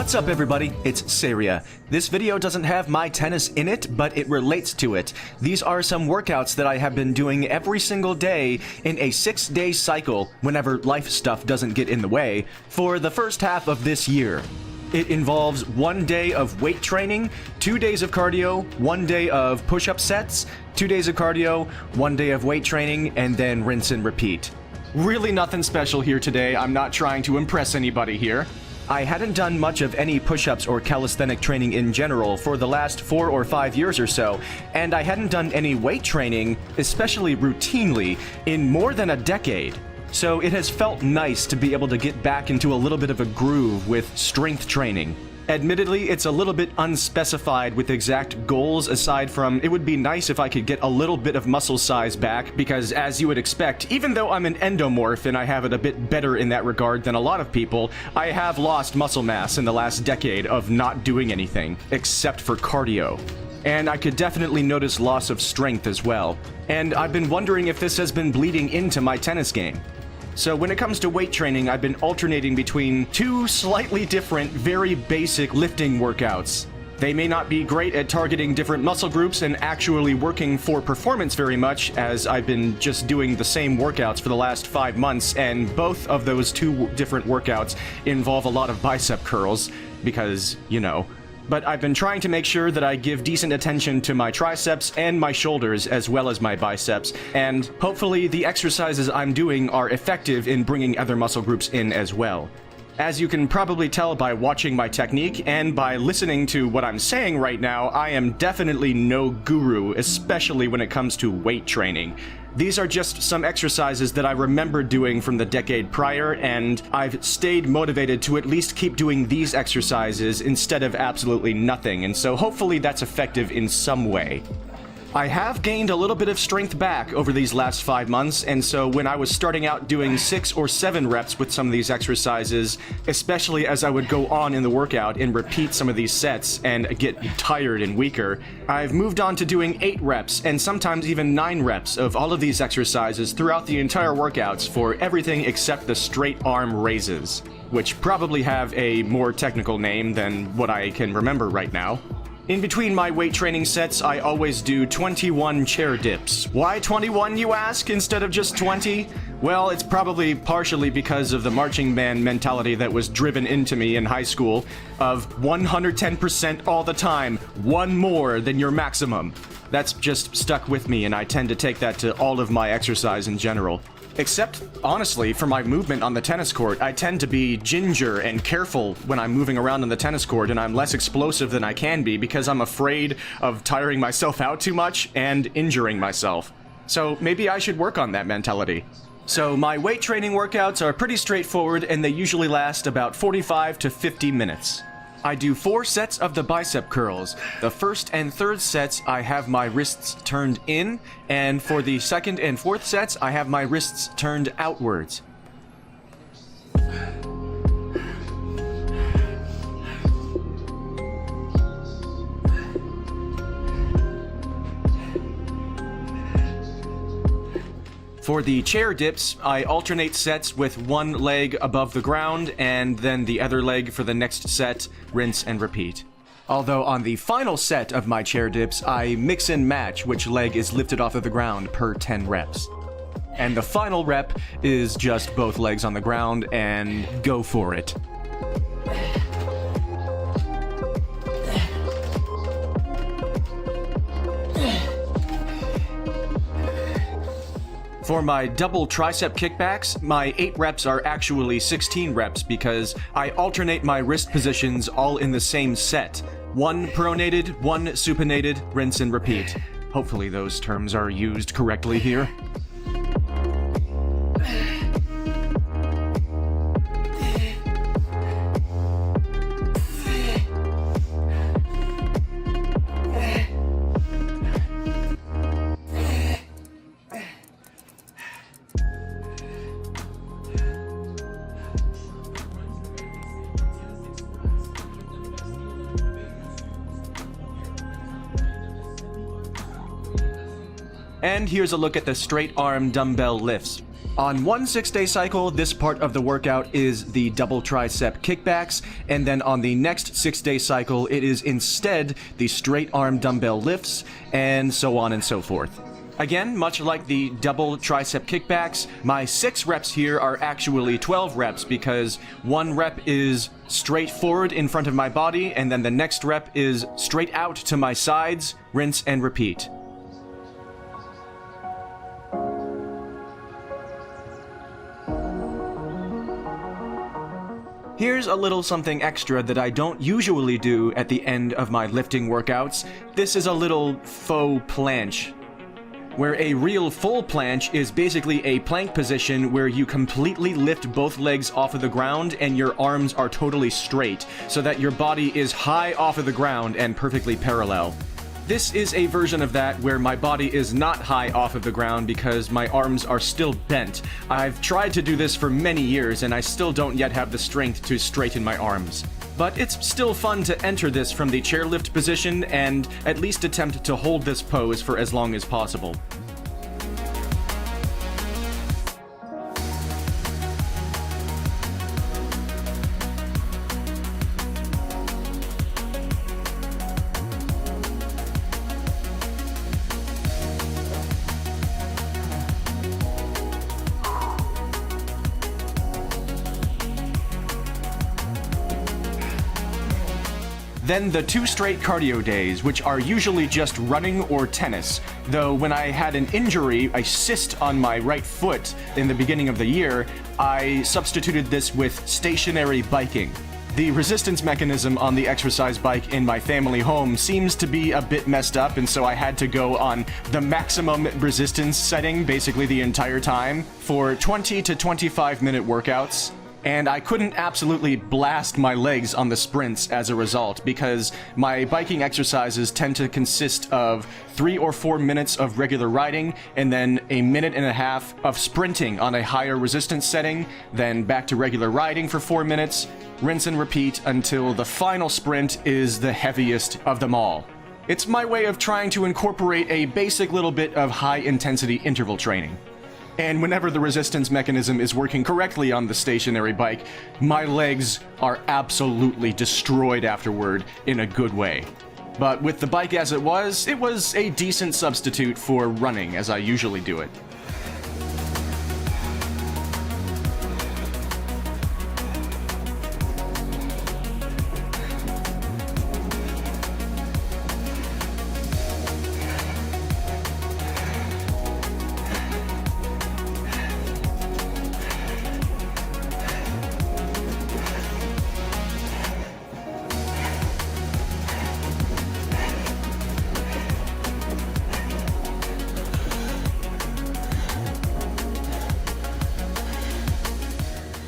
What's up everybody, it's Seirea. This video doesn't have my tennis in it, but it relates to it. These are some workouts that I have been doing every single day in a 6-day cycle whenever life stuff doesn't get in the way for the first half of this year. It involves 1 day of weight training, 2 days of cardio, 1 day of push-up sets, 2 days of cardio, 1 day of weight training, and then rinse and repeat. Really nothing special here today. I'm not trying to impress anybody here. I hadn't done much of any push-ups or calisthenic training in general for the last 4 or 5 years or so, and I hadn't done any weight training, especially routinely, in more than a decade. So it has felt nice to be able to get back into a little bit of a groove with strength training. Admittedly, it's a little bit unspecified with exact goals aside from it would be nice if I could get a little bit of muscle size back because as you would expect, even though I'm an endomorph and I have it a bit better in that regard than a lot of people, I have lost muscle mass in the last decade of not doing anything except for cardio. And I could definitely notice loss of strength as well. And I've been wondering if this has been bleeding into my tennis game. So when it comes to weight training, I've been alternating between 2 slightly different, very basic lifting workouts. They may not be great at targeting different muscle groups and actually working for performance very much, as I've been just doing the same workouts for the last 5 months, and both of those 2 different workouts involve a lot of bicep curls, because, you know. But I've been trying to make sure that I give decent attention to my triceps and my shoulders as well as my biceps, and hopefully the exercises I'm doing are effective in bringing other muscle groups in as well. As you can probably tell by watching my technique and by listening to what I'm saying right now, I am definitely no guru, especially when it comes to weight training. These are just some exercises that I remember doing from the decade prior, and I've stayed motivated to at least keep doing these exercises instead of absolutely nothing, and so hopefully that's effective in some way. I have gained a little bit of strength back over these last 5 months, and so when I was starting out doing 6 or 7 reps with some of these exercises, especially as I would go on in the workout and repeat some of these sets and get tired and weaker, I've moved on to doing 8 reps and sometimes even 9 reps of all of these exercises throughout the entire workouts for everything except the straight arm raises, which probably have a more technical name than what I can remember right now. In between my weight training sets, I always do 21 chair dips. Why 21, you ask, instead of just 20? Well, it's probably partially because of the marching band mentality that was driven into me in high school of 110% all the time, one more than your maximum. That's just stuck with me, and I tend to take that to all of my exercise in general. Except, honestly, for my movement on the tennis court, I tend to be ginger and careful when I'm moving around on the tennis court, and I'm less explosive than I can be because I'm afraid of tiring myself out too much and injuring myself. So maybe I should work on that mentality. So my weight training workouts are pretty straightforward, and they usually last about 45 to 50 minutes. I do 4 sets of the bicep curls. The first and third sets, I have my wrists turned in, and for the second and fourth sets, I have my wrists turned outwards. For the chair dips, I alternate sets with 1 leg above the ground and then the other leg for the next set, rinse and repeat. Although on the final set of my chair dips, I mix and match which leg is lifted off of the ground per 10 reps. And the final rep is just both legs on the ground and go for it. For my double tricep kickbacks, my 8 reps are actually 16 reps because I alternate my wrist positions all in the same set. 1 pronated, 1 supinated, rinse and repeat. Hopefully those terms are used correctly here. And here's a look at the straight arm dumbbell lifts. On one 6-day cycle, this part of the workout is the double tricep kickbacks, and then on the next 6-day cycle, it is instead the straight arm dumbbell lifts, and so on and so forth. Again, much like the double tricep kickbacks, my 6 reps here are actually 12 reps because 1 rep is straight forward in front of my body, and then the next rep is straight out to my sides, rinse and repeat. Here's a little something extra that I don't usually do at the end of my lifting workouts. This is a little faux planche, where a real full planche is basically a plank position where you completely lift both legs off of the ground and your arms are totally straight, so that your body is high off of the ground and perfectly parallel. This is a version of that where my body is not high off of the ground because my arms are still bent. I've tried to do this for many years and I still don't yet have the strength to straighten my arms. But it's still fun to enter this from the chairlift position and at least attempt to hold this pose for as long as possible. Then the 2 straight cardio days, which are usually just running or tennis. Though when I had an injury, a cyst on my right foot in the beginning of the year, I substituted this with stationary biking. The resistance mechanism on the exercise bike in my family home seems to be a bit messed up, and so I had to go on the maximum resistance setting basically the entire time for 20 to 25 minute workouts. And I couldn't absolutely blast my legs on the sprints as a result because my biking exercises tend to consist of 3 or 4 minutes of regular riding and then a minute and a half of sprinting on a higher resistance setting, then back to regular riding for 4 minutes, rinse and repeat until the final sprint is the heaviest of them all. It's my way of trying to incorporate a basic little bit of high-intensity interval training. And whenever the resistance mechanism is working correctly on the stationary bike, my legs are absolutely destroyed afterward in a good way. But with the bike as it was a decent substitute for running as I usually do it.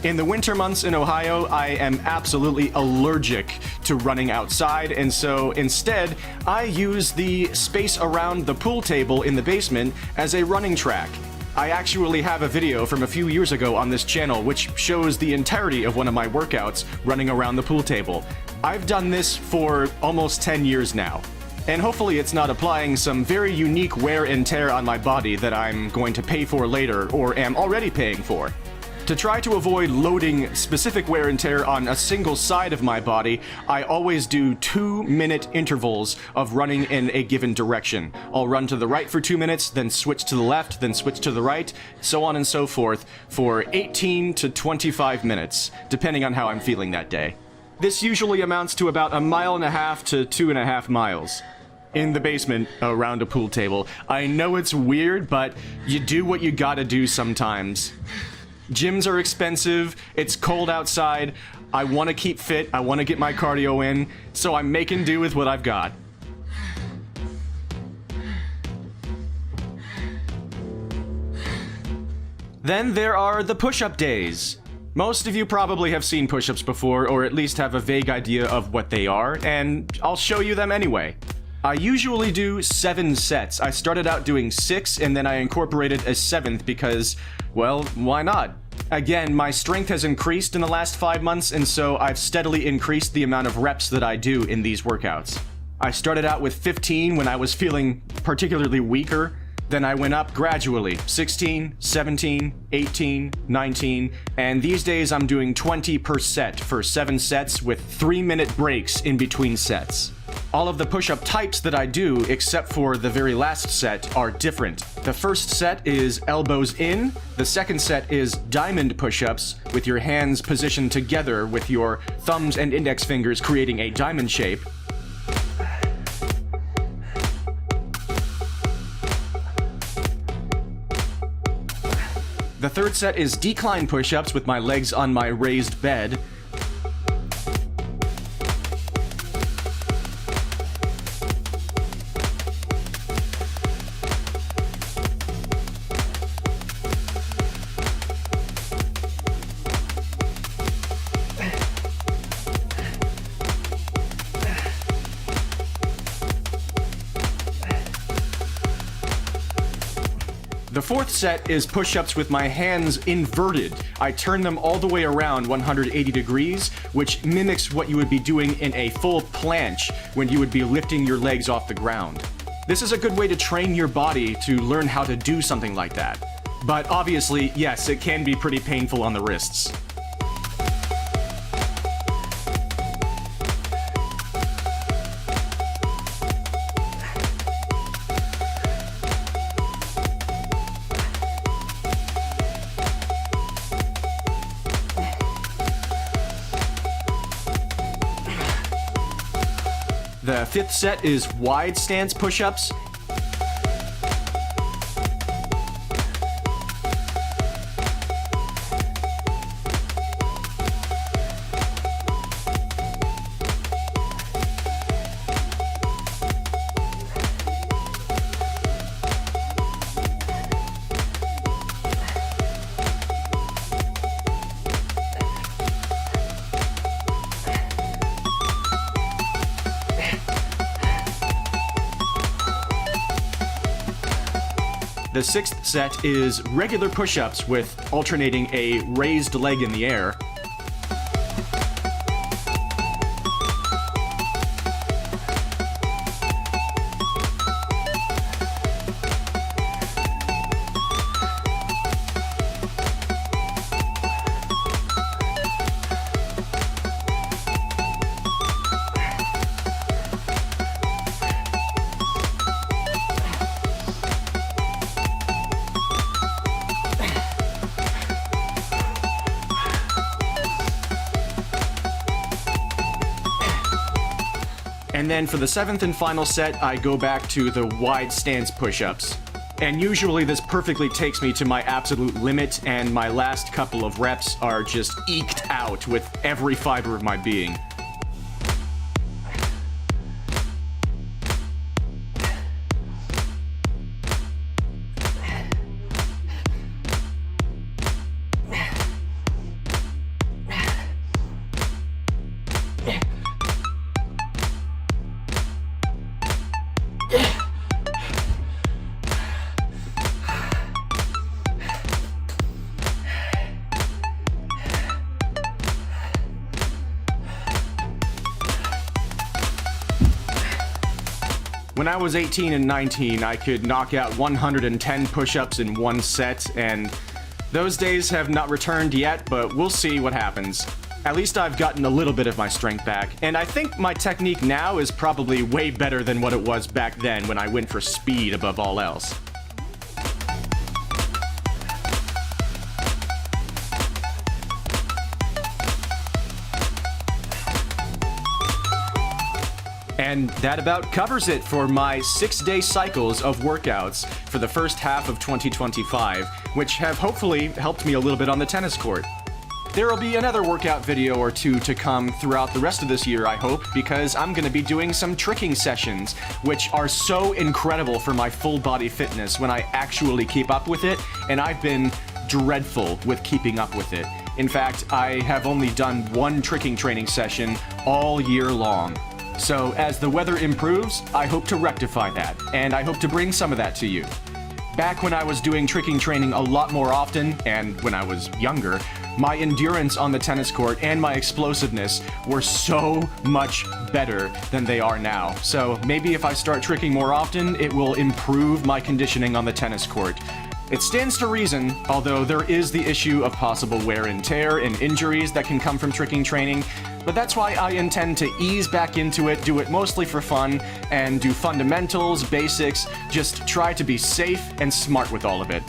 In the winter months in Ohio, I am absolutely allergic to running outside, and so instead, I use the space around the pool table in the basement as a running track. I actually have a video from a few years ago on this channel which shows the entirety of one of my workouts running around the pool table. I've done this for almost 10 years now. And hopefully it's not applying some very unique wear and tear on my body that I'm going to pay for later or am already paying for. To try to avoid loading specific wear and tear on a single side of my body, I always do 2-minute intervals of running in a given direction. I'll run to the right for 2 minutes, then switch to the left, then switch to the right, so on and so forth, for 18 to 25 minutes, depending on how I'm feeling that day. This usually amounts to about 1.5 miles to 2.5 miles. In the basement, around a pool table. I know it's weird, but you do what you gotta do sometimes. Gyms are expensive, it's cold outside, I want to keep fit, I want to get my cardio in, so I'm making do with what I've got. Then there are the push-up days. Most of you probably have seen push-ups before, or at least have a vague idea of what they are, and I'll show you them anyway. I usually do 7 sets. I started out doing 6 and then I incorporated a 7th because, well, why not? Again, my strength has increased in the last 5 months, and so I've steadily increased the amount of reps that I do in these workouts. I started out with 15 when I was feeling particularly weaker, Then I went up gradually, 16, 17, 18, 19, and these days I'm doing 20 per set for 7 sets with 3-minute breaks in between sets. All of the push-up types that I do, except for the very last set, are different. The first set is elbows in, the second set is diamond push-ups, with your hands positioned together with your thumbs and index fingers creating a diamond shape. The third set is decline push-ups with my legs on my raised bed. The fourth set is push-ups with my hands inverted. I turn them all the way around 180 degrees, which mimics what you would be doing in a full planche when you would be lifting your legs off the ground. This is a good way to train your body to learn how to do something like that. But obviously, yes, it can be pretty painful on the wrists. The fifth set is wide stance push-ups. The sixth set is regular push-ups with alternating a raised leg in the air. And then for the seventh and final set, I go back to the wide stance push-ups. And usually this perfectly takes me to my absolute limit, and my last couple of reps are just eked out with every fiber of my being. When I was 18 and 19, I could knock out 110 push-ups in one set, and those days have not returned yet, but we'll see what happens. At least I've gotten a little bit of my strength back, and I think my technique now is probably way better than what it was back then when I went for speed above all else. And that about covers it for my 6-day cycles of workouts for the first half of 2025, which have hopefully helped me a little bit on the tennis court. There will be another workout video or two to come throughout the rest of this year, I hope, because I'm going to be doing some tricking sessions, which are so incredible for my full body fitness when I actually keep up with it, and I've been dreadful with keeping up with it. In fact, I have only done one tricking training session all year long. So as the weather improves, I hope to rectify that, and I hope to bring some of that to you. Back when I was doing tricking training a lot more often, and when I was younger, my endurance on the tennis court and my explosiveness were so much better than they are now. So maybe if I start tricking more often, it will improve my conditioning on the tennis court. It stands to reason, although there is the issue of possible wear and tear and injuries that can come from tricking training, but that's why I intend to ease back into it, do it mostly for fun, and do fundamentals, basics, just try to be safe and smart with all of it.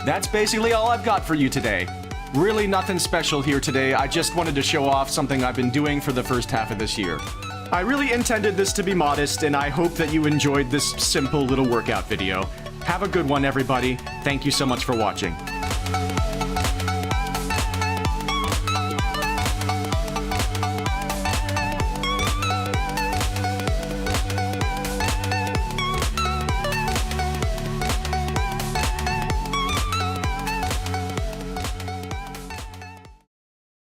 That's basically all I've got for you today. Really nothing special here today, I just wanted to show off something I've been doing for the first half of this year. I really intended this to be modest, and I hope that you enjoyed this simple little workout video. Have a good one, everybody. Thank you so much for watching.